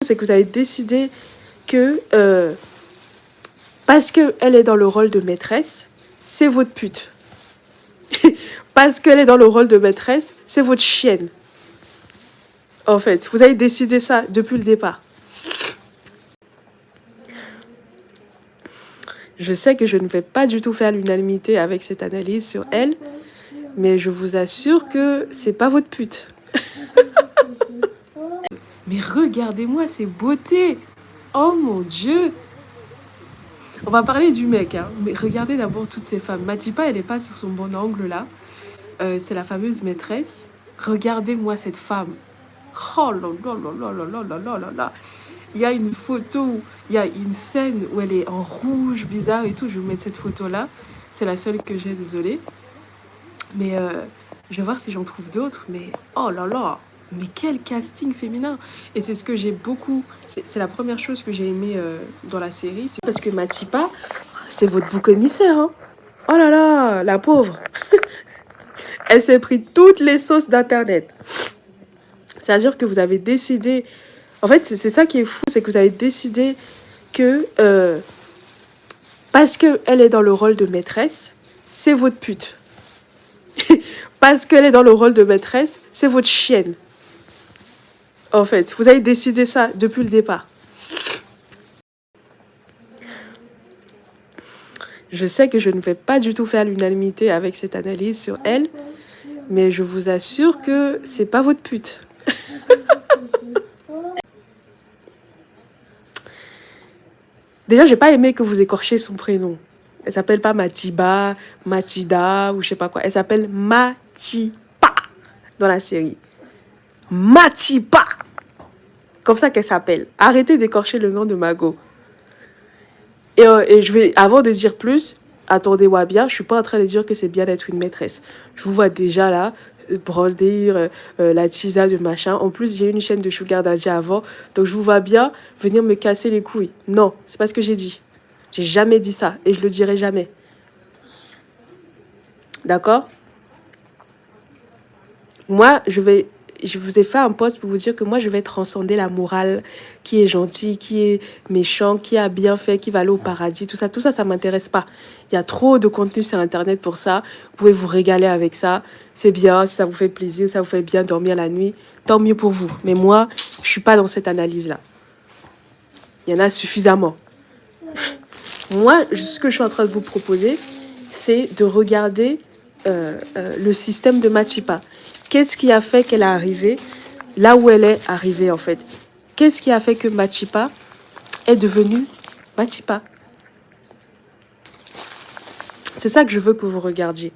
C'est que vous avez décidé que parce qu'elle est dans le rôle de maîtresse, c'est votre pute. Parce qu'elle est dans le rôle de maîtresse, c'est votre chienne. En fait, vous avez décidé ça depuis le départ. Je sais que je ne vais pas du tout faire l'unanimité avec cette analyse sur elle, mais je vous assure que c'est pas votre pute. Mais regardez-moi ces beautés. Oh mon Dieu. On va parler du mec, hein. Mais regardez d'abord toutes ces femmes. Matipa, elle n'est pas sous son bon angle là. C'est la fameuse maîtresse. Regardez-moi cette femme. Oh là là là là là là là là là. Il y a une photo, il y a une scène où elle est en rouge, bizarre et tout. Je vais vous mettre cette photo-là. C'est la seule que j'ai, désolée. Mais je vais voir si j'en trouve d'autres. Mais oh là là, mais quel casting féminin. Et c'est ce que j'ai beaucoup... C'est la première chose que j'ai aimé dans la série. C'est parce que Matipa, c'est votre bouc émissaire. Hein. Oh là là, la pauvre. Elle s'est pris toutes les sauces d'Internet. C'est-à-dire que vous avez décidé... En fait, c'est ça qui est fou, c'est que vous avez décidé que parce qu'elle est dans le rôle de maîtresse, c'est votre pute. Parce qu'elle est dans le rôle de maîtresse, c'est votre chienne. En fait, vous avez décidé ça depuis le départ. Je sais que je ne vais pas du tout faire l'unanimité avec cette analyse sur elle, mais je vous assure que c'est pas votre pute. Déjà, j'ai pas aimé que vous écorchiez son prénom. Elle s'appelle pas Matiba, Matida ou je sais pas quoi. Elle s'appelle Matipa dans la série. Matipa. Comme ça qu'elle s'appelle. Arrêtez d'écorcher le nom de Mago. Et je vais, avant de dire plus, attendez-moi bien, je suis pas en train de dire que c'est bien d'être une maîtresse. Je vous vois déjà là, broder la tisa de machin. En plus, j'ai une chaîne de Sugar Daddy avant, donc je vous vois bien venir me casser les couilles. Non, c'est pas ce que j'ai dit. J'ai jamais dit ça et je le dirai jamais. D'accord? Moi, je vous ai fait un post pour vous dire que moi, je vais transcender la morale, qui est gentil, qui est méchant, qui a bien fait, qui va aller au paradis, tout ça, ça m'intéresse pas. Il y a trop de contenu sur Internet pour ça. Vous pouvez vous régaler avec ça. C'est bien, si ça vous fait plaisir, ça vous fait bien dormir la nuit, tant mieux pour vous. Mais moi, je suis pas dans cette analyse-là. Il y en a suffisamment. Moi, ce que je suis en train de vous proposer, c'est de regarder le système de Matipa. Qu'est-ce qui a fait qu'elle est arrivée là où elle est arrivée en fait? Qu'est-ce qui a fait que Matipa est devenue Matipa? C'est ça que je veux que vous regardiez.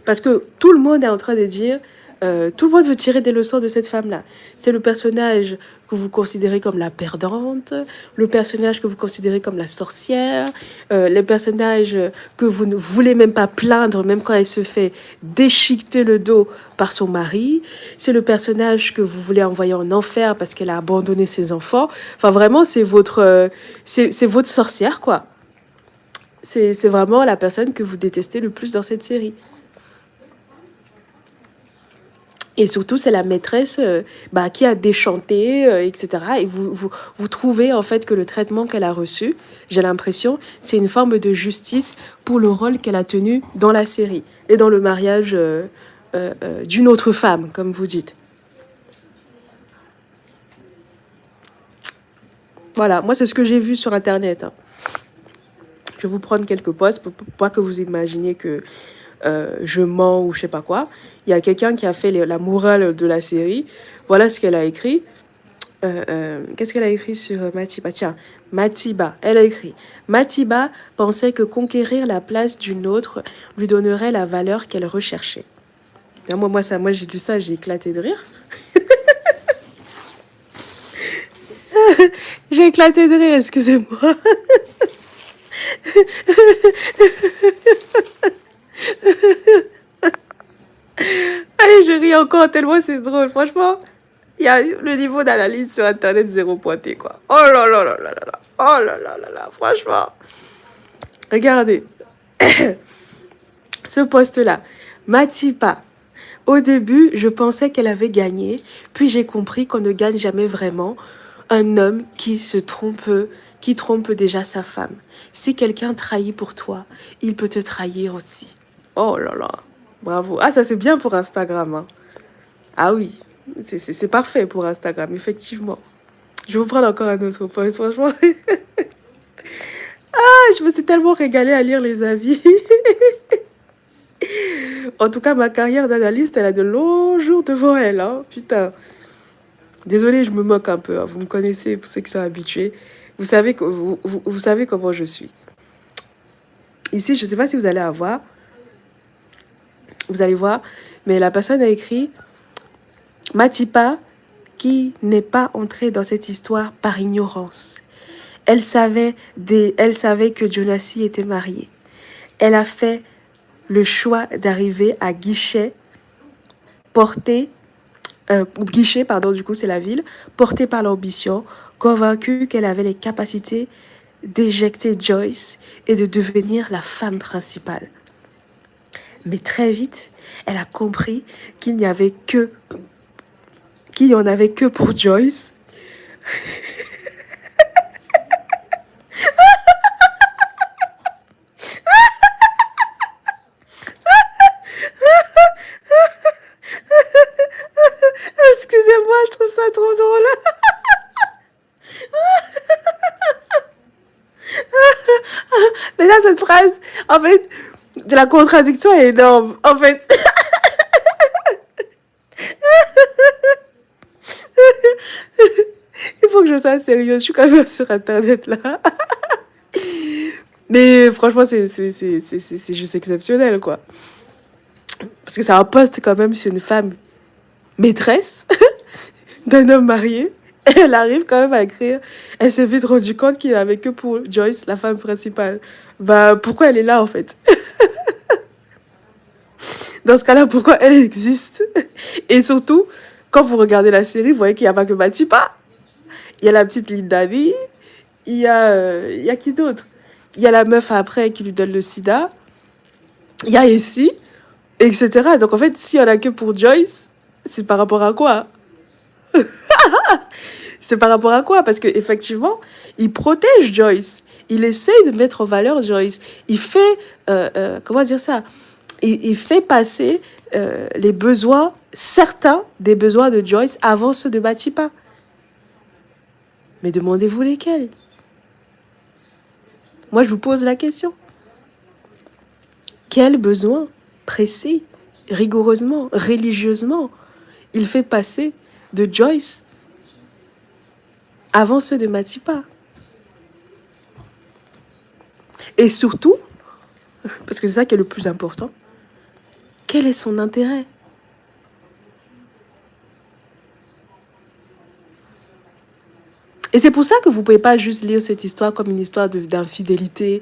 Parce que tout le monde est en train de dire, tout le monde veut tirer des leçons de cette femme-là. C'est le personnage que vous considérez comme la perdante, le personnage que vous considérez comme la sorcière, les personnages que vous ne voulez même pas plaindre, même quand elle se fait déchiqueter le dos par son mari. C'est le personnage que vous voulez envoyer en enfer parce qu'elle a abandonné ses enfants. Enfin, vraiment, c'est votre sorcière, quoi. C'est vraiment la personne que vous détestez le plus dans cette série. Et surtout, c'est la maîtresse qui a déchanté, etc. Et vous trouvez en fait que le traitement qu'elle a reçu, j'ai l'impression, c'est une forme de justice pour le rôle qu'elle a tenu dans la série et dans le mariage d'une autre femme, comme vous dites. Voilà, moi c'est ce que j'ai vu sur Internet. Hein. Je vais vous prendre quelques posts pour pas que vous imaginiez que je mens ou je sais pas quoi. Il y a quelqu'un qui a fait la morale de la série. Voilà ce qu'elle a écrit. Qu'est-ce qu'elle a écrit sur Matiba? Tiens, Matiba, elle a écrit: Matiba pensait que conquérir la place d'une autre lui donnerait la valeur qu'elle recherchait. Bien, moi j'ai lu ça, j'ai éclaté de rire. J'ai éclaté de rire, excusez-moi. Allez, je ris encore tellement c'est drôle. Franchement, il y a le niveau d'analyse sur Internet zéro pointé, quoi. Oh là là là là là là. Oh là là là là. Franchement. Regardez. Ce poste-là. Matipa. Au début, je pensais qu'elle avait gagné. Puis j'ai compris qu'on ne gagne jamais vraiment. un homme qui trompe déjà sa femme. Si quelqu'un trahit pour toi, il peut te trahir aussi. Oh là là, bravo. Ah, ça c'est bien pour Instagram, hein. Ah oui, c'est parfait pour Instagram, effectivement. Je vais vous prendre encore un autre post, franchement. Ah, je me suis tellement régalée à lire les avis. En tout cas, ma carrière d'analyste, elle a de longs jours devant elle, hein. Putain. Désolée, je me moque un peu, hein. Vous me connaissez, pour ceux qui sont habitués. Vous savez comment je suis. Ici, je ne sais pas si vous allez avoir. Vous allez voir. Mais la personne a écrit Matipa, qui n'est pas entrée dans cette histoire par ignorance. Elle savait que Jonassi était marié. Elle a fait le choix d'arriver à Guichet, Guichet, pardon, du coup c'est la ville, portée par l'ambition, convaincue qu'elle avait les capacités d'éjecter Joyce et de devenir la femme principale. Mais très vite, elle a compris qu'il n'y en avait que pour Joyce. Excusez-moi, je trouve ça trop drôle. Mais là, cette phrase, en fait, la contradiction est énorme. En fait, il faut que je sois sérieuse. Je suis quand même sur Internet, là. Mais franchement, c'est juste exceptionnel, quoi. Parce que c'est un post quand même sur une femme maîtresse d'un homme marié. Et elle arrive quand même à écrire. Elle s'est vite rendue compte qu'il n'avait que pour Joyce, la femme principale. Bah, pourquoi elle est là, en fait? Dans ce cas-là, pourquoi elle existe? Et surtout, quand vous regardez la série, vous voyez qu'il n'y a pas que Matipa. Il y a la petite Linda Lee. Il y a qui d'autre? Il y a la meuf après qui lui donne le sida. Il y a Essie, etc. Donc en fait, s'il n'y en a que pour Joyce, c'est par rapport à quoi? C'est par rapport à quoi? Parce qu'effectivement, il protège Joyce. Il essaye de mettre en valeur Joyce. Il fait, comment dire ça? Il fait passer les besoins, certains des besoins de Joyce avant ceux de Matipa. Mais demandez-vous lesquels? Moi, je vous pose la question. Quel besoin précis, rigoureusement, religieusement, il fait passer de Joyce avant ceux de Matipa? Et surtout, parce que c'est ça qui est le plus important, quel est son intérêt? Et c'est pour ça que vous ne pouvez pas juste lire cette histoire comme une histoire d'infidélité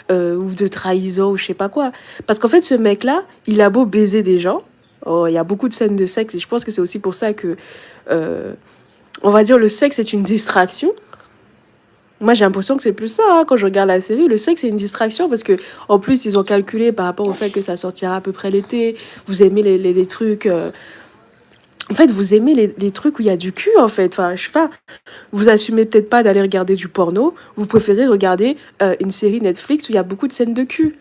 ou de trahison ou je sais pas quoi. Parce qu'en fait, ce mec-là, il a beau baiser des gens. Oh, il y a beaucoup de scènes de sexe et je pense que c'est aussi pour ça que, on va dire, le sexe est une distraction. Moi, j'ai l'impression que c'est plus ça, hein, quand je regarde la série. Le sexe, c'est une distraction parce que en plus, ils ont calculé par rapport au fait que ça sortira à peu près l'été. Vous aimez les trucs... En fait, vous aimez les trucs où il y a du cul, en fait. Enfin, je sais pas. Vous assumez peut-être pas d'aller regarder du porno. Vous préférez regarder une série Netflix où il y a beaucoup de scènes de cul.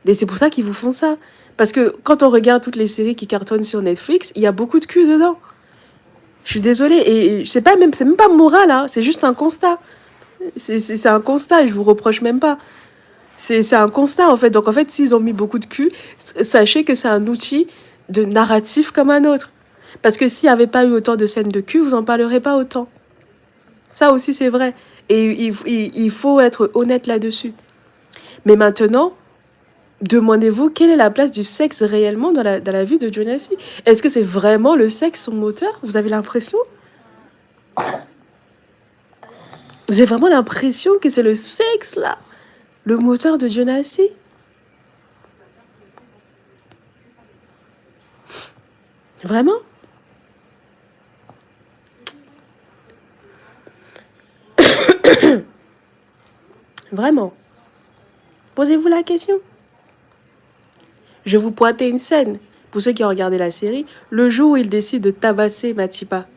Et c'est pour ça qu'ils vous font ça. Parce que quand on regarde toutes les séries qui cartonnent sur Netflix, il y a beaucoup de cul dedans. Je suis désolée. Et c'est même pas moral, hein. C'est juste un constat. C'est un constat et je vous reproche même pas. C'est un constat, en fait. Donc, en fait, s'ils ont mis beaucoup de cul, sachez que c'est un outil de narratif comme un autre. Parce que s'il n'y avait pas eu autant de scènes de cul, vous n'en parlerez pas autant. Ça aussi, c'est vrai. Et il faut être honnête là-dessus. Mais maintenant, demandez-vous quelle est la place du sexe réellement dans la vie de Jonassi. Est-ce que c'est vraiment le sexe son moteur? Vous avez l'impression? Vous avez vraiment l'impression que c'est le sexe, là, le moteur de Jonassi? Vraiment? Vraiment? Posez-vous la question. Je vais vous pointer une scène, pour ceux qui ont regardé la série, le jour où il décide de tabasser Matipa.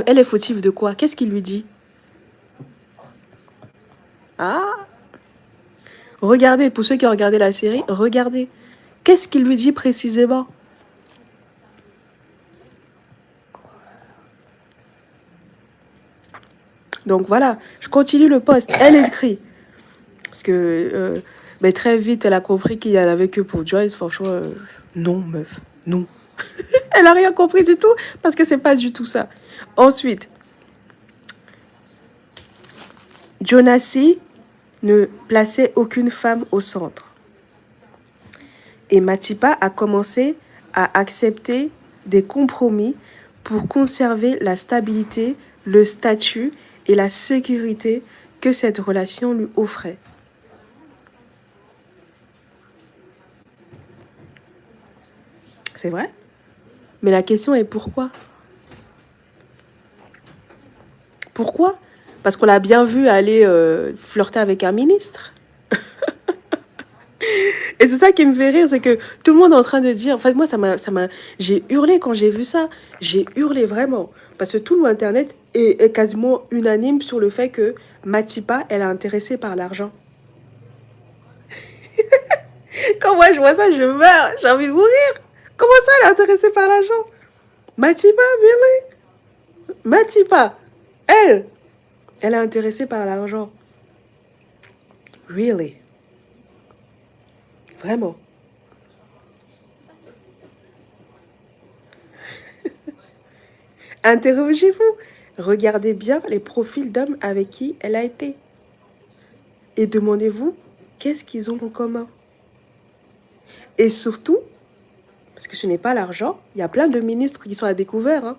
Elle est fautive de quoi? Qu'est-ce qu'il lui dit? Ah, regardez, pour ceux qui ont regardé la série, regardez. Qu'est-ce qu'il lui dit précisément? Donc voilà, je continue le post. Elle écrit. Parce que mais très vite, elle a compris qu'il y en avait que pour Joyce. Franchement, non, meuf, non. Elle a rien compris du tout parce que c'est pas du tout ça. Ensuite, Jonassi ne plaçait aucune femme au centre. Et Matipa a commencé à accepter des compromis pour conserver la stabilité, le statut et la sécurité que cette relation lui offrait. C'est vrai? Mais la question est pourquoi? Pourquoi? Parce qu'on l'a bien vu aller flirter avec un ministre. Et c'est ça qui me fait rire, c'est que tout le monde est en train de dire... En fait, moi, j'ai hurlé quand j'ai vu ça. J'ai hurlé vraiment. Parce que tout l'Internet est quasiment unanime sur le fait que Matipa, elle est intéressée par l'argent. Quand moi, je vois ça, je meurs. J'ai envie de mourir. Comment ça, elle est intéressée par l'argent? Matipa, really? Matipa, elle est intéressée par l'argent. Really? Vraiment. Interrogez-vous. Regardez bien les profils d'hommes avec qui elle a été. Et demandez-vous qu'est-ce qu'ils ont en commun. Et surtout, parce que ce n'est pas l'argent, il y a plein de ministres qui sont à découvert. Hein.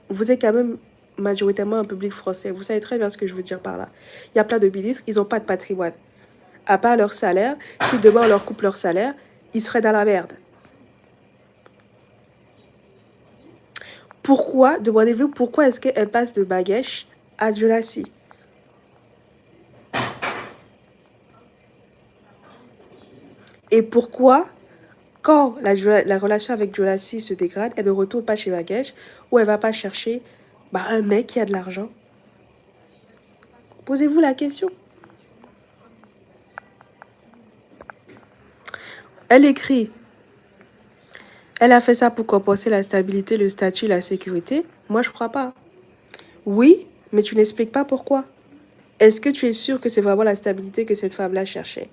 Vous êtes quand même majoritairement un public français. Vous savez très bien ce que je veux dire par là. Il y a plein de ministres, ils n'ont pas de patrimoine. À part leur salaire, si demain on leur coupe leur salaire, ils seraient dans la merde. Pourquoi, demandez-vous pourquoi est-ce qu'elle passe de Bagesh à Jonassi? Et pourquoi, quand la relation avec Jonassi se dégrade, elle ne retourne pas chez Bagesh ou elle ne va pas chercher un mec qui a de l'argent? Posez-vous la question. Elle écrit, elle a fait ça pour compenser la stabilité, le statut, la sécurité. Moi, je crois pas. Oui, mais tu n'expliques pas pourquoi. Est-ce que tu es sûr que c'est vraiment la stabilité que cette femme-là cherchait?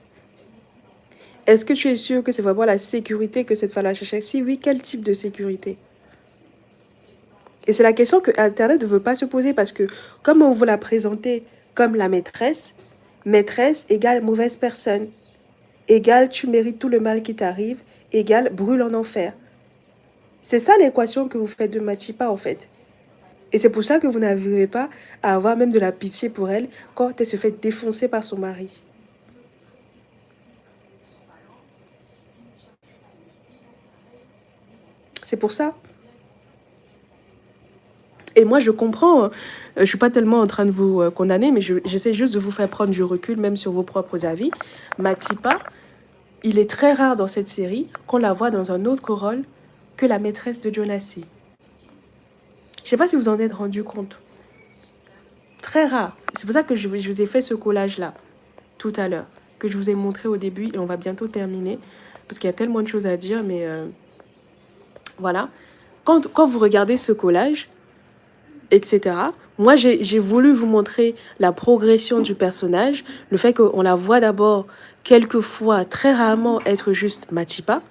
Est-ce que tu es sûr que c'est vraiment la sécurité que cette femme-là cherchait? Si oui, quel type de sécurité? Et c'est la question que Internet ne veut pas se poser parce que comme on vous l'a présentée comme la maîtresse, maîtresse égale mauvaise personne, égale tu mérites tout le mal qui t'arrive, égale brûle en enfer. C'est ça l'équation que vous faites de Matipa en fait. Et c'est pour ça que vous n'arrivez pas à avoir même de la pitié pour elle quand elle se fait défoncer par son mari. C'est pour ça. Et moi, je comprends, je ne suis pas tellement en train de vous condamner, mais j'essaie juste de vous faire prendre du recul, même sur vos propres avis. Matipa, il est très rare dans cette série qu'on la voit dans un autre rôle que la maîtresse de Jonassi. Je ne sais pas si vous en êtes rendu compte. Très rare. C'est pour ça que je vous ai fait ce collage-là, tout à l'heure, que je vous ai montré au début, et on va bientôt terminer, parce qu'il y a tellement de choses à dire, mais voilà. Quand vous regardez ce collage, etc., moi, j'ai voulu vous montrer la progression du personnage, le fait qu'on la voit d'abord, quelquefois, très rarement, être juste Matipa.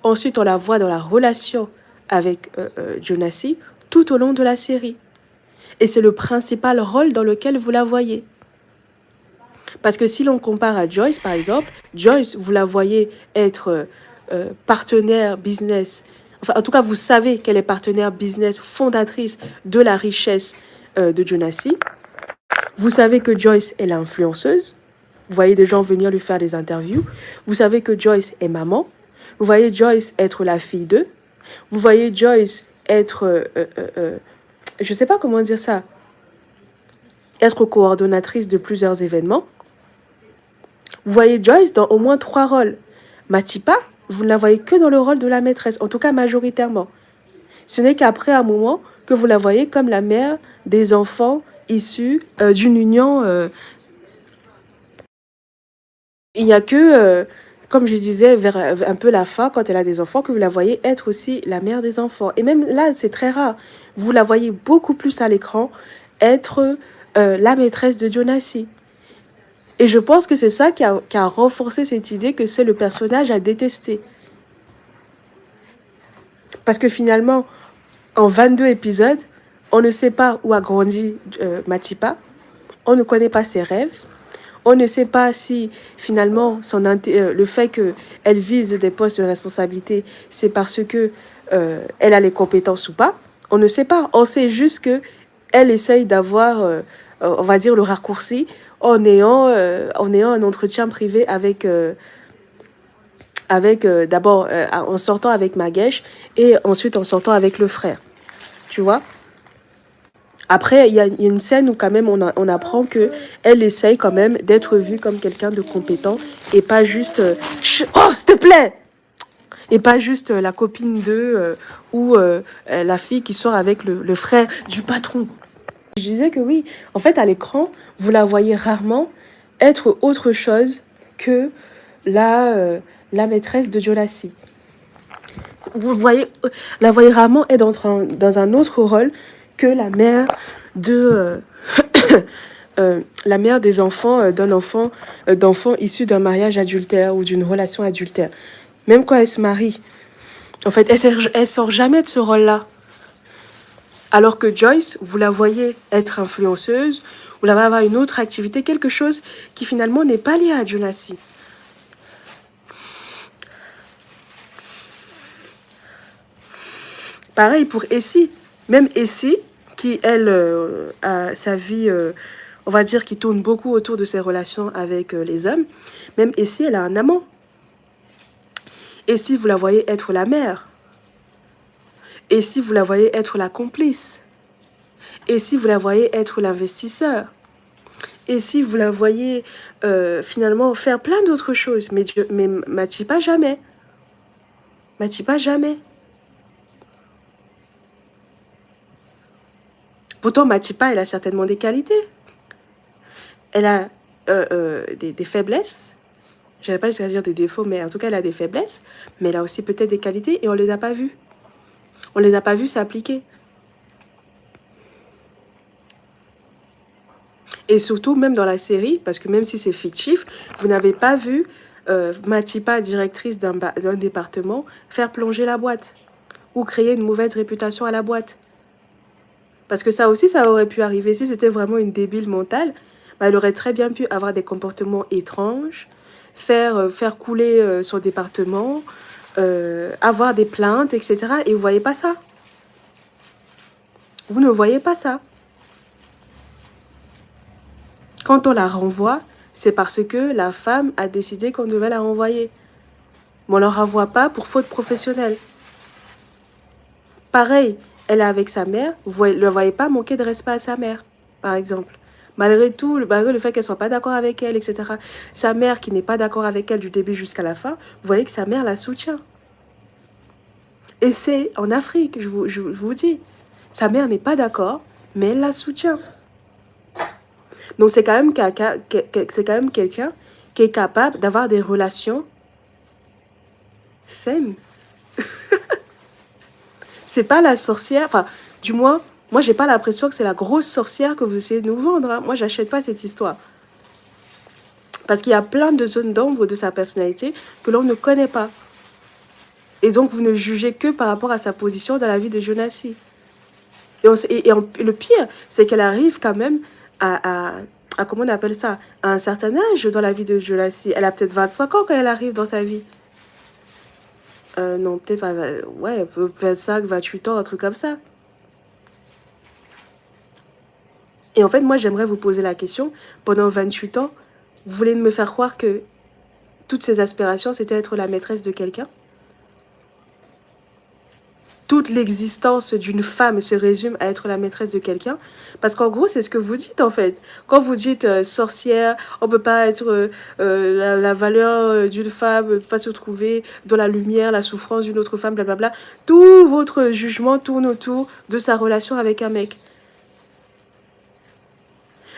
Ensuite, on la voit dans la relation avec Jonassi tout au long de la série. Et c'est le principal rôle dans lequel vous la voyez. Parce que si l'on compare à Joyce, par exemple, Joyce, vous la voyez être partenaire business. Enfin, en tout cas, vous savez qu'elle est partenaire business, fondatrice de la richesse de Jonassi. Vous savez que Joyce est l'influenceuse. Vous voyez des gens venir lui faire des interviews. Vous savez que Joyce est maman. Vous voyez Joyce être la fille d'eux. Vous voyez Joyce être... je ne sais pas comment dire ça. Être coordonnatrice de plusieurs événements. Vous voyez Joyce dans au moins 3 rôles. Matipa, vous ne la voyez que dans le rôle de la maîtresse, en tout cas majoritairement. Ce n'est qu'après un moment que vous la voyez comme la mère des enfants issus d'une union. Il n'y a que, comme je disais, vers un peu la fin, quand elle a des enfants, que vous la voyez être aussi la mère des enfants. Et même là, c'est très rare. Vous la voyez beaucoup plus à l'écran être la maîtresse de Dionassi. Et je pense que c'est ça qui a renforcé cette idée que c'est le personnage à détester. Parce que finalement, en 22 épisodes, on ne sait pas où a grandi Matipa, on ne connaît pas ses rêves, on ne sait pas si finalement le fait qu'elle vise des postes de responsabilité, c'est parce que elle a les compétences ou pas. On ne sait pas. On sait juste que elle essaye d'avoir, on va dire, le raccourci en ayant un entretien privé avec d'abord en sortant avec Magesh et ensuite en sortant avec le frère. Tu vois? Après, il y a une scène où quand même on apprend qu'elle essaye quand même d'être vue comme quelqu'un de compétent et pas juste oh, s'il te plaît! Et pas juste la copine ou la fille qui sort avec le frère du patron. Je disais que oui, en fait, à l'écran, vous la voyez rarement être autre chose que la maîtresse de Diolassi. Vous la voyez rarement être dans un autre rôle que la mère la mère des enfants, d'enfants issus d'un mariage adultère ou d'une relation adultère. Même quand elle se marie, en fait, elle sort jamais de ce rôle-là. Alors que Joyce, vous la voyez être influenceuse, vous la voyez avoir une autre activité, quelque chose qui finalement n'est pas lié à Dionassi. Pareil pour Essie. Même Essie, qui, elle, a sa vie, on va dire, qui tourne beaucoup autour de ses relations avec les hommes. Même Essie, elle a un amant. Essie, vous la voyez être la mère. Essie, vous la voyez être la complice. Essie, vous la voyez être l'investisseur. Essie, vous la voyez finalement faire plein d'autres choses. Mais Matipa, jamais. Matipa, jamais. Pourtant, Matipa, elle a certainement des qualités. Elle a des faiblesses. Je n'avais pas jusqu'à dire des défauts, mais en tout cas, elle a des faiblesses. Mais elle a aussi peut-être des qualités et on ne les a pas vues. On ne les a pas vues s'appliquer. Et surtout, même dans la série, parce que même si c'est fictif, vous n'avez pas vu Matipa, directrice d'un département, faire plonger la boîte ou créer une mauvaise réputation à la boîte. Parce que ça aussi, ça aurait pu arriver. Si c'était vraiment une débile mentale, bah, elle aurait très bien pu avoir des comportements étranges, faire couler son département, avoir des plaintes, etc. Et vous ne voyez pas ça. Vous ne voyez pas ça. Quand on la renvoie, c'est parce que la femme a décidé qu'on devait la renvoyer. Mais on ne la renvoie pas pour faute professionnelle. Pareil, elle est avec sa mère, vous ne la voyez pas manquer de respect à sa mère, par exemple. Malgré tout, malgré le fait qu'elle ne soit pas d'accord avec elle, etc. Sa mère qui n'est pas d'accord avec elle du début jusqu'à la fin, vous voyez que sa mère la soutient. Et c'est en Afrique, je vous dis. Sa mère n'est pas d'accord, mais elle la soutient. Donc c'est quand même quelqu'un qui est capable d'avoir des relations saines. C'est pas la sorcière, enfin, du moins, moi j'ai pas l'impression que c'est la grosse sorcière que vous essayez de nous vendre. Hein. Moi j'achète pas cette histoire. Parce qu'il y a plein de zones d'ombre de sa personnalité que l'on ne connaît pas. Et donc vous ne jugez que par rapport à sa position dans la vie de Dionassi. Et le pire, c'est qu'elle arrive quand même à comment on appelle ça, à un certain âge dans la vie de Dionassi. Elle a peut-être 25 ans quand elle arrive dans sa vie. Non, peut-être pas, ouais, 25, 28 ans, un truc comme ça. Et en fait, moi, j'aimerais vous poser la question, pendant 28 ans, vous voulez me faire croire que toutes ces aspirations, c'était être la maîtresse de quelqu'un? toute l'existence d'une femme se résume à être la maîtresse de quelqu'un. Parce qu'en gros, c'est ce que vous dites en fait. Quand vous dites sorcière, on ne peut pas être la valeur d'une femme, ne peut pas se trouver dans la lumière, la souffrance d'une autre femme, blablabla. Tout votre jugement tourne autour de sa relation avec un mec.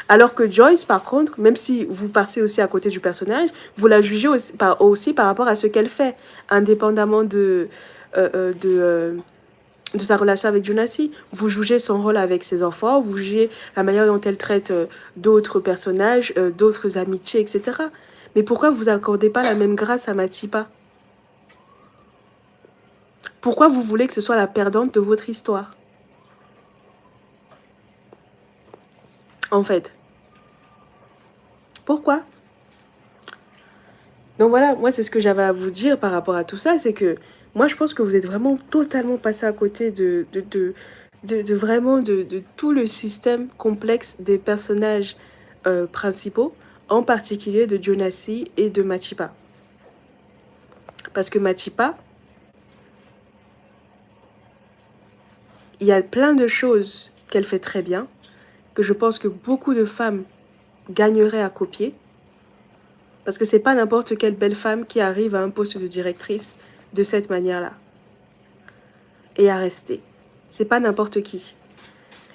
Alors que Joyce, par contre, même si vous passez aussi à côté du personnage, vous la jugez aussi par rapport à ce qu'elle fait, indépendamment de sa relation avec Jonassi. Vous jugez son rôle avec ses enfants, vous jugez la manière dont elle traite d'autres personnages, d'autres amitiés, etc. Mais pourquoi vous accordez pas la même grâce à Matipa? Pourquoi vous voulez que ce soit la perdante de votre histoire? En fait. Pourquoi? Donc voilà, moi c'est ce que j'avais à vous dire par rapport à tout ça, c'est que moi je pense que vous êtes vraiment totalement passé à côté de tout le système complexe des personnages principaux, en particulier de Jonassi et de Matipa. Parce que Matipa, il y a plein de choses qu'elle fait très bien, que je pense que beaucoup de femmes gagneraient à copier. Parce que c'est pas n'importe quelle belle femme qui arrive à un poste de directrice de cette manière-là. Et à rester. C'est pas n'importe qui.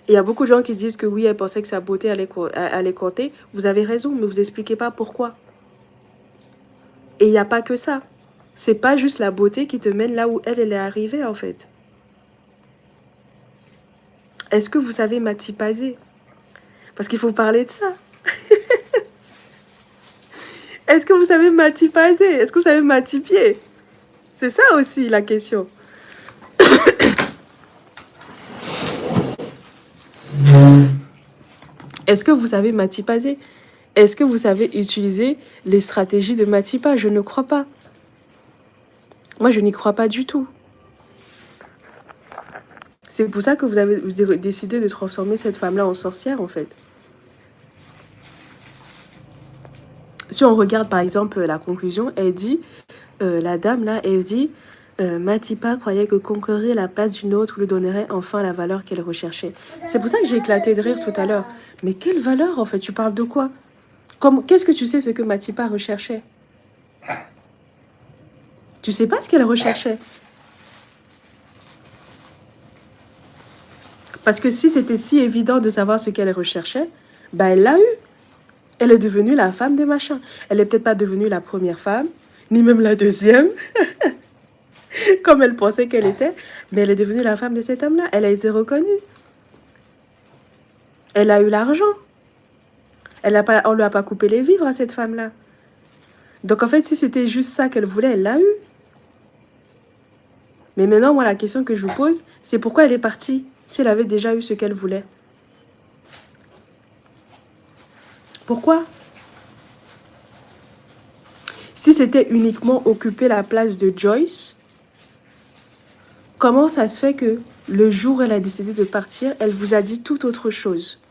Et il y a beaucoup de gens qui disent que oui, elle pensait que sa beauté allait compter. Vous avez raison, mais vous expliquez pas pourquoi. Et il n'y a pas que ça. C'est pas juste la beauté qui te mène là où elle est arrivée, en fait. Est-ce que vous savez Matipazé? Parce qu'il faut parler de ça. Est-ce que vous savez Matipazé? Est-ce que vous savez Matipier? C'est ça aussi la question. Est-ce que vous savez Matipazé? Est-ce que vous savez utiliser les stratégies de Matipa? Je ne crois pas. Moi, je n'y crois pas du tout. C'est pour ça que vous avez décidé de transformer cette femme-là en sorcière, en fait. Si on regarde, par exemple, la conclusion, elle dit, la dame, là, elle dit, Matipa croyait que conquérir la place d'une autre lui donnerait enfin la valeur qu'elle recherchait. C'est pour ça que j'ai éclaté de rire tout à l'heure. Mais quelle valeur, en fait? Tu parles de quoi? Qu'est-ce que tu sais ce que Matipa recherchait? Tu sais pas ce qu'elle recherchait? Parce que si c'était si évident de savoir ce qu'elle recherchait, bah elle l'a eu. Elle est devenue la femme de machin. Elle n'est peut-être pas devenue la première femme, ni même la deuxième, comme elle pensait qu'elle était, mais elle est devenue la femme de cet homme-là. Elle a été reconnue. Elle a eu l'argent. On ne lui a pas coupé les vivres à cette femme-là. Donc en fait, si c'était juste ça qu'elle voulait, elle l'a eu. Mais maintenant, moi, la question que je vous pose, c'est pourquoi elle est partie si elle avait déjà eu ce qu'elle voulait? Pourquoi? Si c'était uniquement occuper la place de Joyce, comment ça se fait que le jour où elle a décidé de partir, elle vous a dit tout autre chose?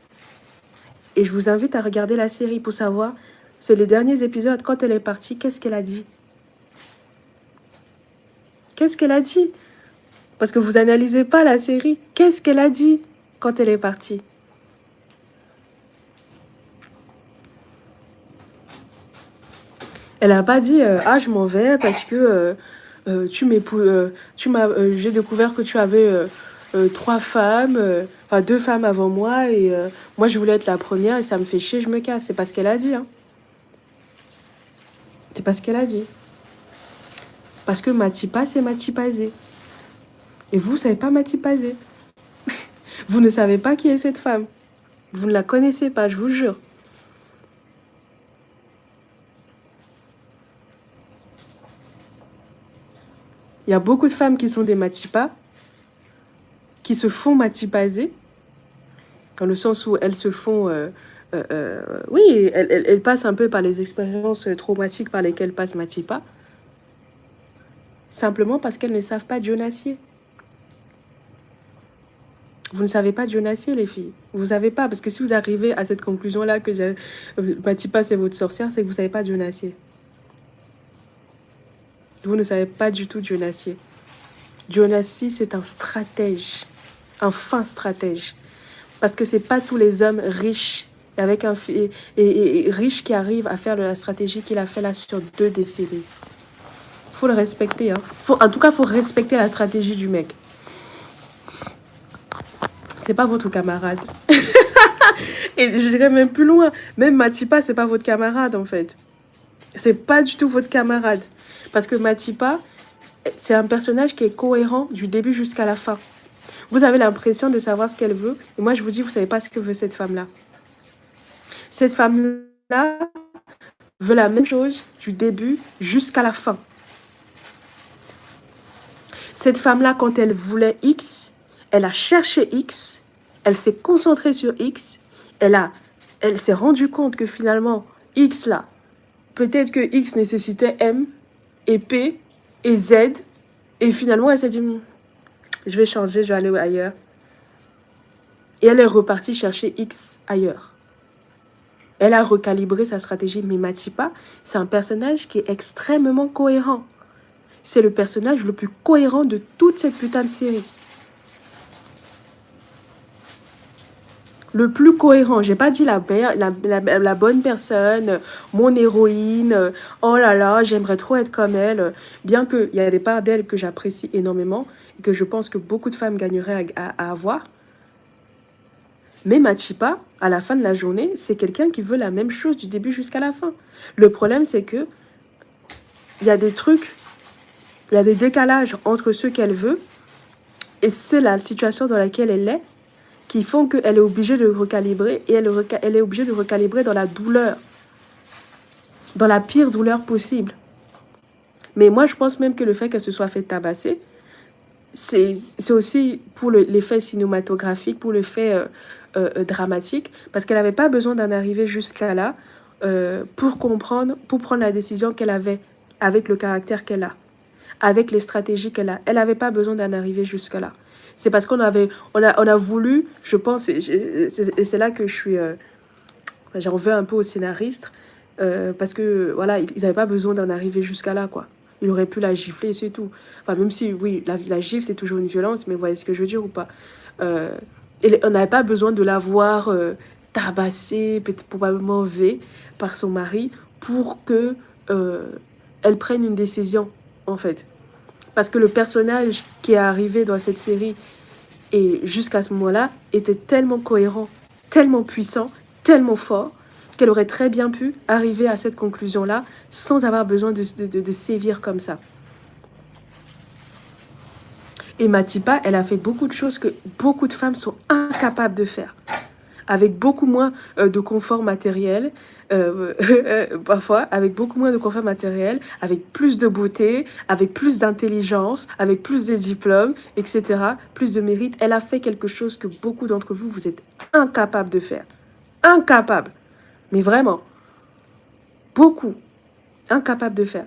Et je vous invite à regarder la série pour savoir, c'est les derniers épisodes, quand elle est partie, qu'est-ce qu'elle a dit? Qu'est-ce qu'elle a dit? Parce que vous n'analysez pas la série. Qu'est-ce qu'elle a dit quand elle est partie? Elle n'a pas dit ah, je m'en vais parce que j'ai découvert que tu avais 3 femmes, enfin 2 femmes avant moi et moi je voulais être la première et ça me fait chier, je me casse. C'est pas ce qu'elle a dit. Hein. C'est pas ce qu'elle a dit. Parce que Matipa, c'est Matipazé. Et vous savez pas Matipazé. Vous ne savez pas qui est cette femme. Vous ne la connaissez pas, je vous jure. Il y a beaucoup de femmes qui sont des Matipa, qui se font Matipazé, dans le sens où elles se font... oui, elles passent un peu par les expériences traumatiques par lesquelles passe Matipa, simplement parce qu'elles ne savent pas Jonassi. Vous ne savez pas Jonassi, les filles. Vous ne savez pas, parce que si vous arrivez à cette conclusion-là que Matipa, c'est votre sorcière, c'est que vous ne savez pas Jonassi. Vous ne savez pas du tout Jonassi. Jonassi, c'est un stratège, un fin stratège. Parce que c'est pas tous les hommes riches avec et riches qui arrivent à faire de la stratégie qu'il a fait là sur 2 décennies. Faut le respecter. Hein. En tout cas, faut respecter la stratégie du mec. C'est pas votre camarade. Et je dirais même plus loin. Même Matipa, c'est pas votre camarade en fait. C'est pas du tout votre camarade. Parce que Matipa, c'est un personnage qui est cohérent du début jusqu'à la fin. Vous avez l'impression de savoir ce qu'elle veut. Et moi, je vous dis, vous savez pas ce que veut cette femme-là. Cette femme-là veut la même chose du début jusqu'à la fin. Cette femme-là, quand elle voulait X, elle a cherché X, elle s'est concentrée sur X, elle s'est rendue compte que finalement, X là, peut-être que X nécessitait M et P et Z, et finalement, elle s'est dit, je vais changer, je vais aller ailleurs. Et elle est repartie chercher X ailleurs. Elle a recalibré sa stratégie. Mais Matipa, c'est un personnage qui est extrêmement cohérent. C'est le personnage le plus cohérent de toute cette putain de série. Le plus cohérent. J'ai pas dit la bonne personne, mon héroïne, oh là là, j'aimerais trop être comme elle. Bien qu'il y a des parts d'elle que j'apprécie énormément et que je pense que beaucoup de femmes gagneraient à avoir. Mais Matipa, à la fin de la journée, c'est quelqu'un qui veut la même chose du début jusqu'à la fin. Le problème, c'est que il y a des trucs, il y a des décalages entre ce qu'elle veut et la situation dans laquelle elle est, qui font qu'elle est obligée de recalibrer, et elle est obligée de recalibrer dans la douleur, dans la pire douleur possible. Mais moi, je pense même que le fait qu'elle se soit fait tabasser, c'est aussi pour l'effet cinématographique, pour l'effet dramatique, parce qu'elle n'avait pas besoin d'en arriver jusqu'à là pour comprendre, pour prendre la décision qu'elle avait avec le caractère qu'elle a, avec les stratégies qu'elle a. Elle n'avait pas besoin d'en arriver jusque-là. C'est parce qu'on a voulu, je pense, et c'est là que je suis, j'en veux un peu au scénariste, parce que voilà, ils n'avaient pas besoin d'en arriver jusqu'à là, quoi. Il aurait pu la gifler, c'est tout. Enfin, même si, oui, la gifle, c'est toujours une violence, mais vous voyez ce que je veux dire ou pas. On n'avait pas besoin de l'avoir tabassée, peut-être probablement V, par son mari, pour que elle prenne une décision, en fait. Parce que le personnage qui est arrivé dans cette série, et jusqu'à ce moment-là, était tellement cohérent, tellement puissant, tellement fort, qu'elle aurait très bien pu arriver à cette conclusion-là sans avoir besoin de sévir comme ça. Et Matipa, elle a fait beaucoup de choses que beaucoup de femmes sont incapables de faire. Avec beaucoup moins de confort matériel, parfois, avec beaucoup moins de confort matériel, avec plus de beauté, avec plus d'intelligence, avec plus de diplômes, etc., plus de mérite. Elle a fait quelque chose que beaucoup d'entre vous, vous êtes incapables de faire. Incapables. Mais vraiment, beaucoup, incapables de faire.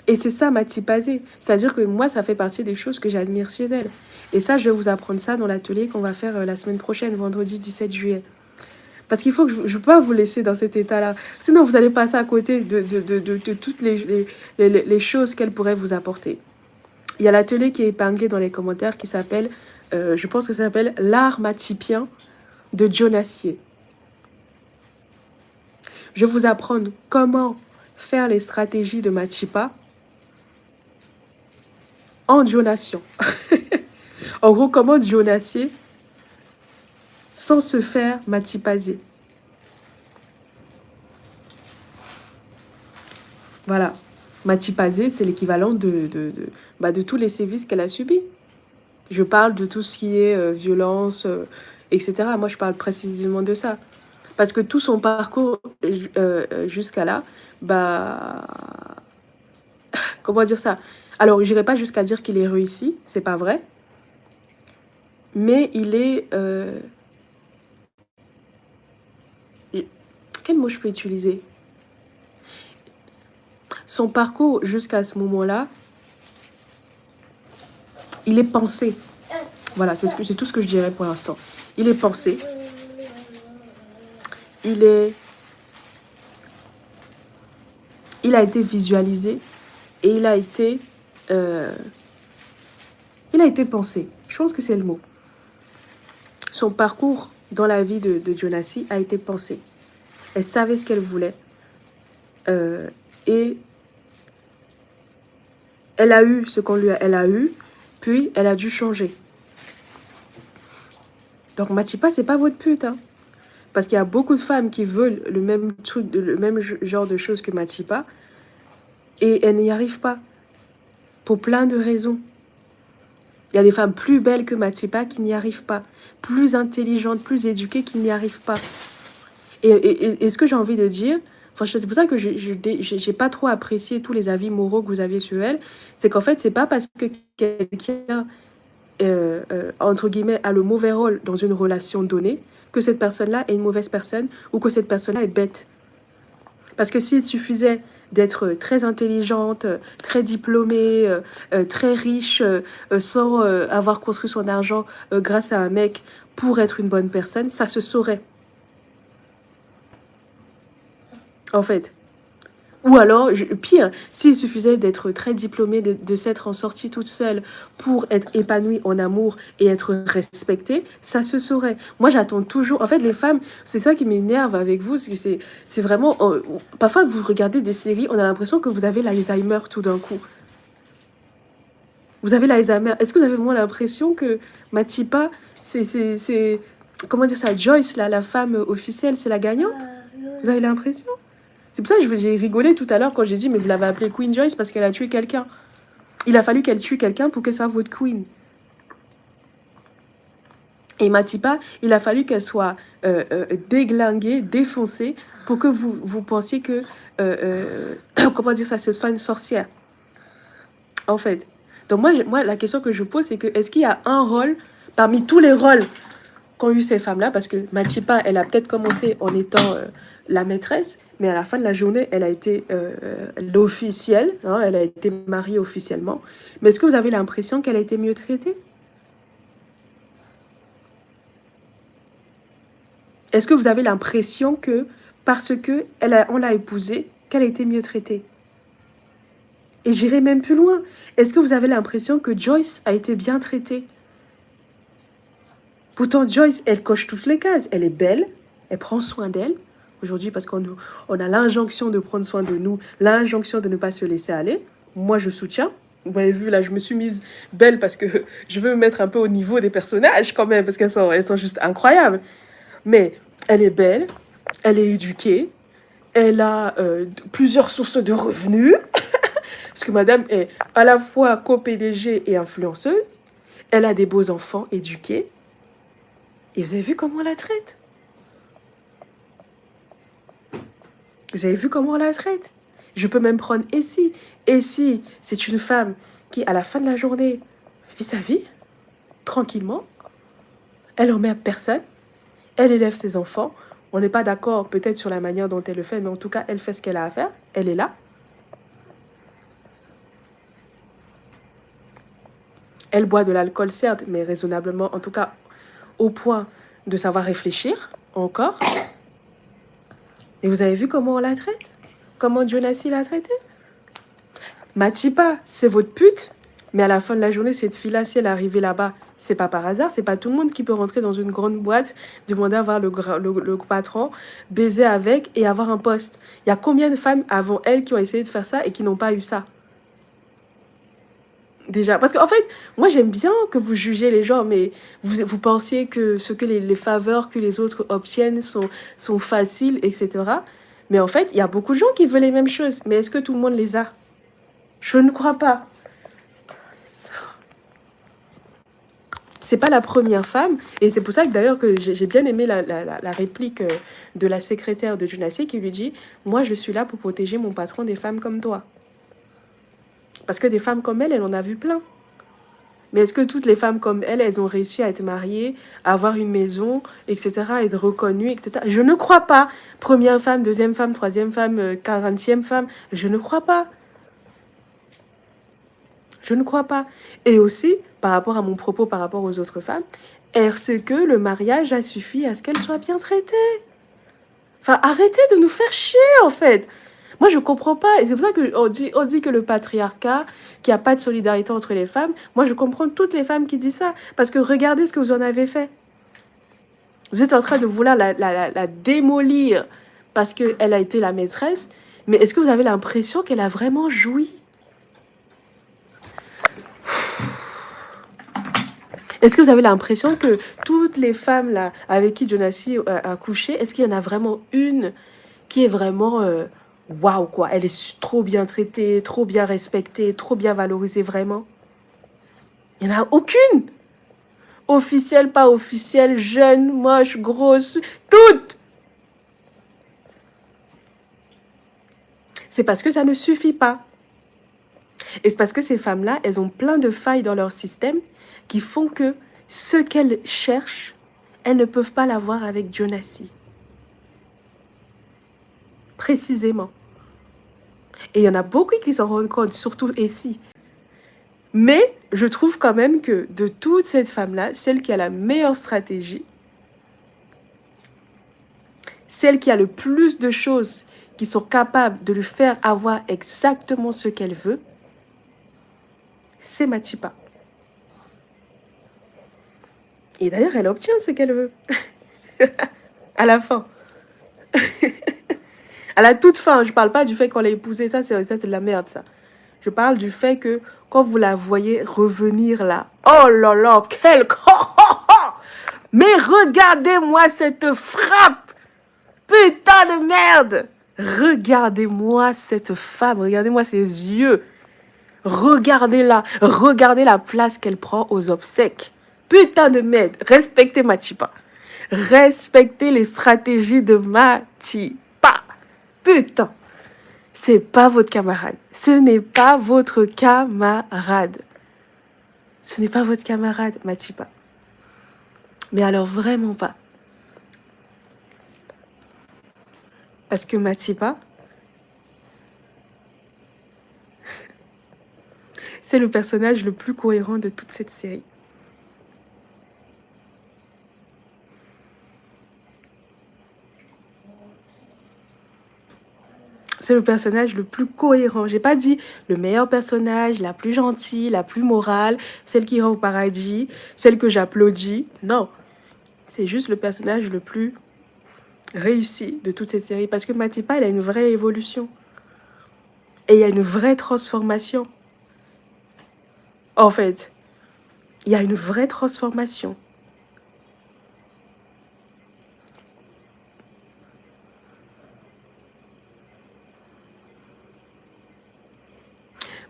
Et c'est ça, Matipazé. C'est-à-dire que moi, ça fait partie des choses que j'admire chez elle. Et ça, je vais vous apprendre ça dans l'atelier qu'on va faire la semaine prochaine, vendredi 17 juillet. Parce qu'il faut que je ne peux pas vous laisser dans cet état-là. Sinon, vous allez passer à côté de toutes les choses qu'elle pourrait vous apporter. Il y a l'atelier qui est épinglé dans les commentaires qui s'appelle, je pense que ça s'appelle l'art matipien de Jonassier. Je vais vous apprendre comment faire les stratégies de Matipa en Jonation. En gros, comment Jonassier sans se faire Matipaser. Voilà. Matipaser, c'est l'équivalent de tous les sévices qu'elle a subis. Je parle de tout ce qui est violence, etc. Moi, je parle précisément de ça. Parce que tout son parcours jusqu'à là, comment dire ça? Alors, je n'irai pas jusqu'à dire qu'il est réussi, c'est pas vrai. Mais il est... Quel mot je peux utiliser? Son parcours jusqu'à ce moment-là, il est pensé. Voilà, c'est tout ce que je dirais pour l'instant. Il est pensé. Il a été visualisé et il a été euh, il a été pensé. Je pense que c'est le mot. Son parcours dans la vie de Jonassi a été pensé. Elle savait ce qu'elle voulait. Et elle a eu ce qu'on lui a, elle a eu, puis elle a dû changer. Donc Matipa, c'est pas votre pute, hein. Parce qu'il y a beaucoup de femmes qui veulent le même truc, le même genre de choses que Matipa, et elles n'y arrivent pas. Pour plein de raisons. Il y a des femmes plus belles que Matipa qui n'y arrivent pas. Plus intelligentes, plus éduquées qui n'y arrivent pas. Et ce que j'ai envie de dire, franchement, c'est pour ça que je n'ai pas trop apprécié tous les avis moraux que vous aviez sur elle. C'est qu'en fait, c'est pas parce que quelqu'un, entre guillemets, a le mauvais rôle dans une relation donnée que cette personne-là est une mauvaise personne ou que cette personne-là est bête. Parce que s'il suffisait d'être très intelligente, très diplômée, très riche, sans avoir construit son argent grâce à un mec pour être une bonne personne, ça se saurait. En fait. Ou alors, pire, s'il suffisait d'être très diplômée, de s'être en sortie toute seule pour être épanouie en amour et être respectée, ça se saurait. Moi, j'attends toujours... En fait, les femmes, c'est ça qui m'énerve avec vous, c'est vraiment... parfois, vous regardez des séries, on a l'impression que vous avez l'Alzheimer tout d'un coup. Vous avez l'Alzheimer. Est-ce que vous avez vraiment l'impression que Matipa, c'est... Comment dire ça? Joyce, là, la femme officielle, c'est la gagnante? Vous avez l'impression? C'est pour ça que j'ai rigolé tout à l'heure quand j'ai dit, mais vous l'avez appelée Queen Joyce parce qu'elle a tué quelqu'un. Il a fallu qu'elle tue quelqu'un pour qu'elle soit votre queen. Et Matipa, il a fallu qu'elle soit déglinguée, défoncée, pour que vous pensiez que, comment dire ça, ce soit une sorcière. En fait. Donc moi, la question que je pose, c'est que est-ce qu'il y a un rôle, parmi tous les rôles qu'ont eu ces femmes-là, parce que Matipa, elle a peut-être commencé en étant la maîtresse, mais à la fin de la journée, elle a été l'officielle, hein, elle a été mariée officiellement. Mais est-ce que vous avez l'impression qu'elle a été mieux traitée? Est-ce que vous avez l'impression que, parce que on l'a épousée, qu'elle a été mieux traitée? Et j'irai même plus loin. Est-ce que vous avez l'impression que Joyce a été bien traitée? Pourtant, Joyce, elle coche toutes les cases. Elle est belle, elle prend soin d'elle. Aujourd'hui, parce qu'on a l'injonction de prendre soin de nous, l'injonction de ne pas se laisser aller. Moi, je soutiens. Vous avez vu, là, je me suis mise belle parce que je veux me mettre un peu au niveau des personnages quand même, parce elles sont juste incroyables. Mais elle est belle, elle est éduquée, elle a plusieurs sources de revenus, parce que madame est à la fois co-PDG et influenceuse. Elle a des beaux enfants éduqués. Et vous avez vu comment on la traite? Vous avez vu comment on la traite? Je peux même prendre Essie. Essie, c'est une femme qui, à la fin de la journée, vit sa vie, tranquillement. Elle emmerde personne. Elle élève ses enfants. On n'est pas d'accord peut-être sur la manière dont elle le fait, mais en tout cas, elle fait ce qu'elle a à faire. Elle est là. Elle boit de l'alcool, certes, mais raisonnablement, en tout cas, au point de savoir réfléchir encore. Et vous avez vu comment on la traite? Comment Jonassi l'a traité? Matipa, c'est votre pute, mais à la fin de la journée, cette fille-là, si elle est arrivée là-bas, c'est pas par hasard, c'est pas tout le monde qui peut rentrer dans une grande boîte, demander à voir le patron, baiser avec et avoir un poste. Il y a combien de femmes avant elle qui ont essayé de faire ça et qui n'ont pas eu ça? Déjà, parce qu'en fait, moi j'aime bien que vous jugez les gens, mais vous pensiez que ce que les faveurs que les autres obtiennent sont faciles, etc. Mais en fait, il y a beaucoup de gens qui veulent les mêmes choses. Mais est-ce que tout le monde les a? Je ne crois pas. C'est pas la première femme, et c'est pour ça que d'ailleurs que j'ai bien aimé la réplique de la secrétaire de Jonassi qui lui dit « Moi, je suis là pour protéger mon patron des femmes comme toi. » Parce que des femmes comme elle en a vu plein. Mais est-ce que toutes les femmes comme elle, elles ont réussi à être mariées, à avoir une maison, etc., à être reconnues, etc. Je ne crois pas. Première femme, deuxième femme, troisième femme, 40e femme, je ne crois pas. Je ne crois pas. Et aussi, par rapport à mon propos, par rapport aux autres femmes, est-ce que le mariage a suffi à ce qu'elle soit bien traitée? Enfin, arrêtez de nous faire chier, en fait. Moi, je comprends pas. Et c'est pour ça on dit que le patriarcat, qu'il n'y a pas de solidarité entre les femmes. Moi, je comprends toutes les femmes qui disent ça. Parce que regardez ce que vous en avez fait. Vous êtes en train de vouloir la démolir parce qu'elle a été la maîtresse. Mais est-ce que vous avez l'impression qu'elle a vraiment joui? Est-ce que vous avez l'impression que toutes les femmes là, avec qui Jonassi a couché, est-ce qu'il y en a vraiment une qui est vraiment waouh quoi? Elle est trop bien traitée, trop bien respectée, trop bien valorisée vraiment? Il n'y en a aucune. Officielle, pas officielle, jeune, moche, grosse, toutes. C'est parce que ça ne suffit pas. Et c'est parce que ces femmes-là, elles ont plein de failles dans leur système qui font que ce qu'elles cherchent, elles ne peuvent pas l'avoir avec Jonassi. Précisément. Et il y en a beaucoup qui s'en rendent compte, surtout ici. Mais je trouve quand même que de toutes ces femmes-là, celle qui a la meilleure stratégie, celle qui a le plus de choses qui sont capables de lui faire avoir exactement ce qu'elle veut, c'est Matipa. Et d'ailleurs, elle obtient ce qu'elle veut. À la fin. À la toute fin, je ne parle pas du fait qu'on l'a épousée, ça c'est de la merde ça. Je parle du fait que quand vous la voyez revenir là, oh là là, quel corps! Mais regardez-moi cette frappe! Putain de merde! Regardez-moi cette femme, regardez-moi ses yeux. Regardez-la, regardez la place qu'elle prend aux obsèques. Putain de merde, respectez Matipa. Respectez les stratégies de Matipa. Putain, c'est pas votre camarade. Ce n'est pas votre camarade. Ce n'est pas votre camarade, Matipa. Mais alors vraiment pas. Parce que Matipa, c'est le personnage le plus cohérent de toute cette série. C'est le personnage le plus cohérent. J'ai pas dit le meilleur personnage, la plus gentille, la plus morale, celle qui ira au paradis, celle que j'applaudis. Non, c'est juste le personnage le plus réussi de toute cette série. Parce que Matipa, elle a une vraie évolution. Et il y a une vraie transformation. En fait, il y a une vraie transformation.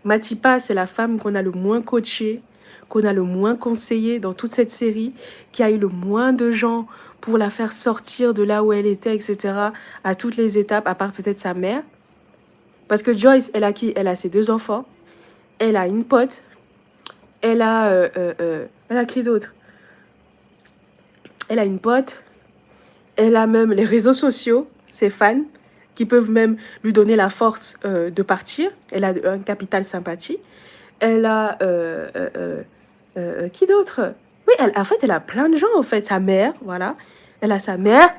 Matipa, c'est la femme qu'on a le moins coachée, qu'on a le moins conseillée dans toute cette série, qui a eu le moins de gens pour la faire sortir de là où elle était, etc. à toutes les étapes, à part peut-être sa mère. Parce que Joyce, elle a qui? Elle a ses 2 enfants. Elle a une pote. Elle a qui d'autre? Elle a une pote. Elle a même les réseaux sociaux, ses fans, qui peuvent même lui donner la force de partir. Elle a un capital sympathie. Elle a... qui d'autre? Oui, en fait, elle a plein de gens, en fait. Sa mère, voilà. Elle a sa mère.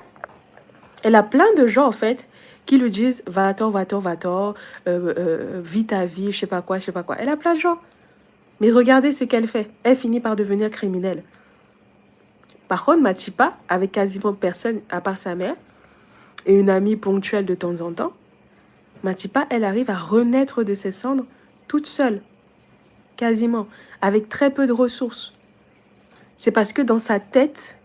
Elle a plein de gens, en fait, qui lui disent « Va-t'en, va-t'en, va-t'en, vis ta vie, je sais pas quoi, je sais pas quoi. » Elle a plein de gens. Mais regardez ce qu'elle fait. Elle finit par devenir criminelle. Par contre, Matipa, avec quasiment personne à part sa mère, et une amie ponctuelle de temps en temps, Matipa, elle arrive à renaître de ses cendres toute seule, quasiment, avec très peu de ressources. C'est parce que dans sa tête,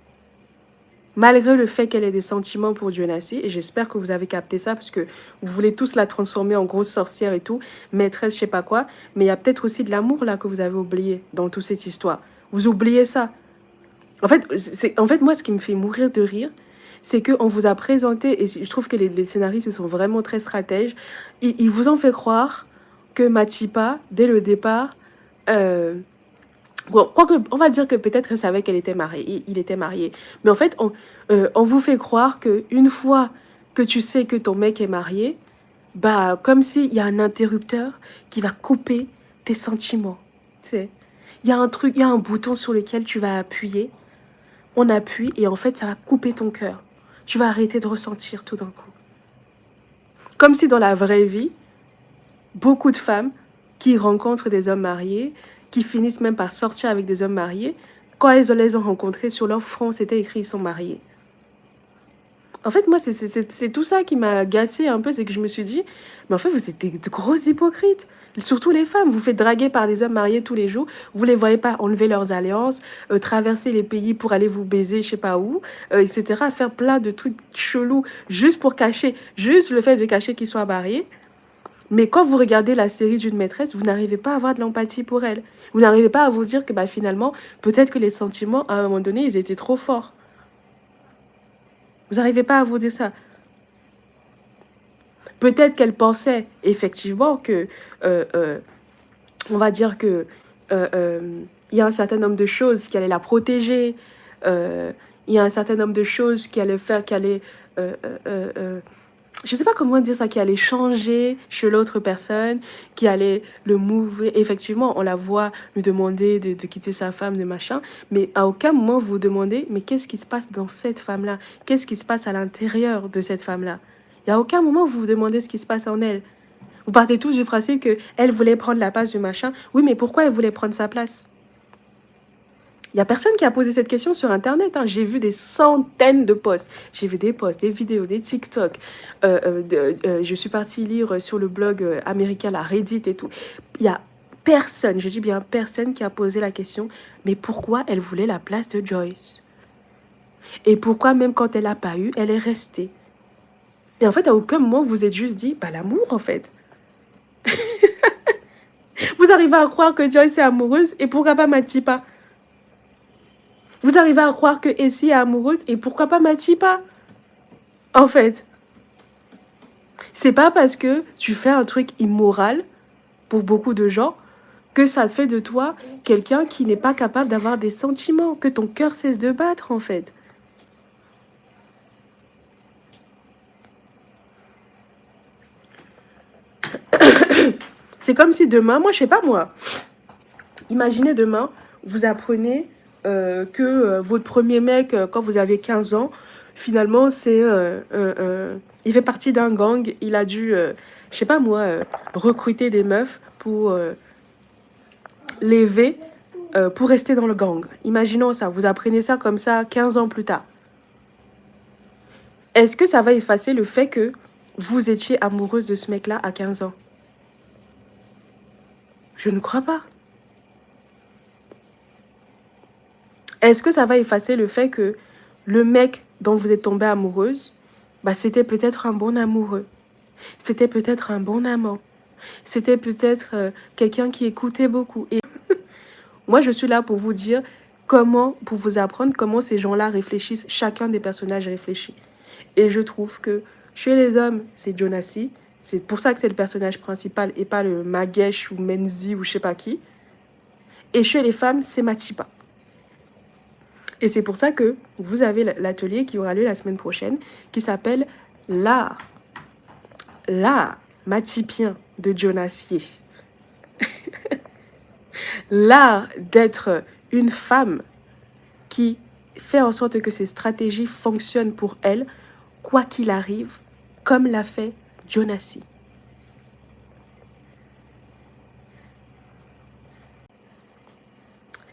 malgré le fait qu'elle ait des sentiments pour Jonassi, et j'espère que vous avez capté ça, parce que vous voulez tous la transformer en grosse sorcière et tout, maîtresse, je sais pas quoi, mais il y a peut-être aussi de l'amour là que vous avez oublié dans toute cette histoire. Vous oubliez ça. En fait, moi, ce qui me fait mourir de rire, c'est qu'on vous a présenté, et je trouve que les scénaristes ils sont vraiment très stratèges, ils vous ont fait croire que Matipa, dès le départ, bon, on va dire que peut-être elle savait qu'elle était mariée, il était marié. Mais en fait, on vous fait croire qu'une fois que tu sais que ton mec est marié, bah, comme s'il y a un interrupteur qui va couper tes sentiments. Tu sais, il y a un truc, il y a un bouton sur lequel tu vas appuyer. On appuie et en fait, ça va couper ton cœur. Tu vas arrêter de ressentir tout d'un coup. Comme si dans la vraie vie, beaucoup de femmes qui rencontrent des hommes mariés, qui finissent même par sortir avec des hommes mariés, quand elles les ont rencontrés, sur leur front, c'était écrit « ils sont mariés ». En fait, moi, c'est tout ça qui m'a agacée un peu, c'est que je me suis dit, mais en fait, vous êtes de gros hypocrites. Surtout les femmes, vous faites draguer par des hommes mariés tous les jours, vous les voyez pas enlever leurs alliances, traverser les pays pour aller vous baiser, je sais pas où, etc., faire plein de trucs chelous juste pour cacher, juste le fait de cacher qu'ils soient mariés. Mais quand vous regardez la série d'une maîtresse, vous n'arrivez pas à avoir de l'empathie pour elle. Vous n'arrivez pas à vous dire que bah, finalement, peut-être que les sentiments, à un moment donné, ils étaient trop forts. Vous n'arrivez pas à vous dire ça. Peut-être qu'elle pensait effectivement que, on va dire que il y a un certain nombre de choses qui allaient la protéger, il y a un certain nombre de choses qui allaient faire, qui allaient, je ne sais pas comment dire ça, qui allait changer chez l'autre personne, qui allait le mouver. Effectivement, on la voit lui demander de quitter sa femme, de machin, mais à aucun moment vous vous demandez, mais qu'est-ce qui se passe dans cette femme-là? Qu'est-ce qui se passe à l'intérieur de cette femme-là? Il n'y a aucun moment où vous vous demandez ce qui se passe en elle. Vous partez tous du principe qu'elle voulait prendre la place du machin. Oui, mais pourquoi elle voulait prendre sa place? Il n'y a personne qui a posé cette question sur Internet. Hein. J'ai vu des centaines de posts. J'ai vu des posts, des vidéos, des TikTok. Je suis partie lire sur le blog américain, la Reddit et tout. Il n'y a personne, je dis bien personne, qui a posé la question, mais pourquoi elle voulait la place de Joyce? Et pourquoi même quand elle n'a pas eu, elle est restée? Et en fait, à aucun moment, vous êtes juste dit, bah l'amour en fait. Vous arrivez à croire que Joyce est amoureuse et pourquoi pas Matipa? Vous arrivez à croire que Essie est amoureuse et pourquoi pas Matipa? En fait, c'est pas parce que tu fais un truc immoral pour beaucoup de gens que ça fait de toi quelqu'un qui n'est pas capable d'avoir des sentiments, que ton cœur cesse de battre en fait. C'est comme si demain, moi je sais pas moi, imaginez demain, vous apprenez que votre premier mec, quand vous avez 15 ans, finalement, c'est il fait partie d'un gang. Il a dû, je sais pas moi, recruter des meufs pour l'élever, pour rester dans le gang. Imaginons ça, vous apprenez ça comme ça 15 ans plus tard. Est-ce que ça va effacer le fait que vous étiez amoureuse de ce mec-là à 15 ans? Je ne crois pas. Est-ce que ça va effacer le fait que le mec dont vous êtes tombée amoureuse, bah, c'était peut-être un bon amoureux, c'était peut-être un bon amant, c'était peut-être quelqu'un qui écoutait beaucoup. Et moi, je suis là pour vous dire comment, pour vous apprendre comment ces gens-là réfléchissent, chacun des personnages réfléchit. Et je trouve que chez les hommes, c'est Jonassi, c'est pour ça que c'est le personnage principal et pas le Magesh ou Menzi ou je sais pas qui. Et chez les femmes, c'est Matipa. Et c'est pour ça que vous avez l'atelier qui aura lieu la semaine prochaine, qui s'appelle l'art matipien de Jonassier. L'art d'être une femme qui fait en sorte que ses stratégies fonctionnent pour elle, quoi qu'il arrive, comme l'a fait Jonassi.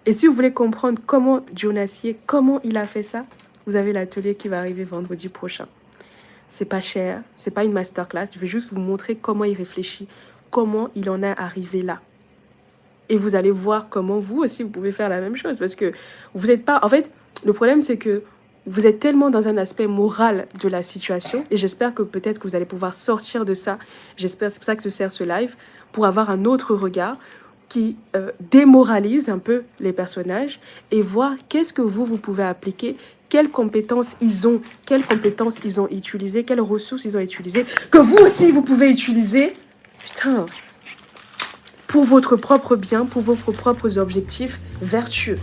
Et si vous voulez comprendre comment Jonassi, comment il a fait ça, vous avez l'atelier qui va arriver vendredi prochain. C'est pas cher, c'est pas une masterclass, je vais juste vous montrer comment il réfléchit, comment il en est arrivé là. Et vous allez voir comment vous aussi, vous pouvez faire la même chose. Parce que vous n'êtes pas... En fait, le problème, c'est que vous êtes tellement dans un aspect moral de la situation. Et j'espère que peut-être que vous allez pouvoir sortir de ça. J'espère, c'est pour ça que je sers ce live, pour avoir un autre regard qui démoralise un peu les personnages et voir qu'est-ce que vous pouvez appliquer, quelles compétences ils ont utilisées, quelles ressources ils ont utilisées, que vous aussi, vous pouvez utiliser. Putain, pour votre propre bien, pour vos propres objectifs vertueux.